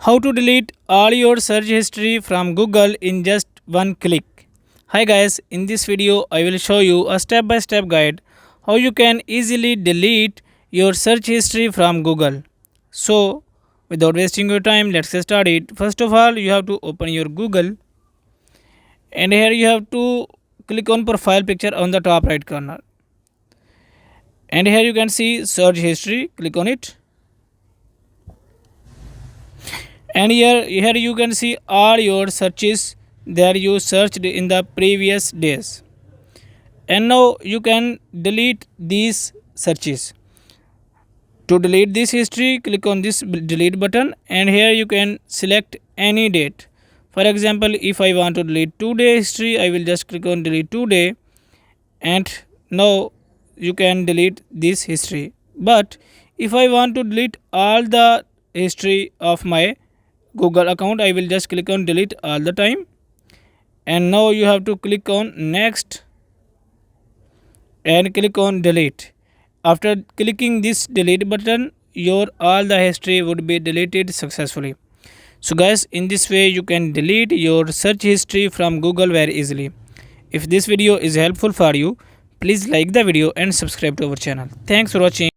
How to delete all your search history from Google in just one click. Hi guys, in this video I will show you a step-by-step guide how you can easily delete your search history from Google. So, without wasting your time, let's get started. First of all, you have to open your Google and here you have to click on profile picture on the top right corner. And here you can see search history, click on it. And here you can see all your searches that you searched in the previous days. And now you can delete these searches. To delete this history, click on this delete button and here you can select any date. For example, if I want to delete today history, I will just click on delete today and now you can delete this history. But if I want to delete all the history of my Google account, I will just click on delete all the time and now you have to click on next and click on delete. After clicking this delete button, your all the history would be deleted successfully. So guys, in this way you can delete your search history from Google very easily. If this video is helpful for you, please like the video and subscribe to our channel. Thanks for watching.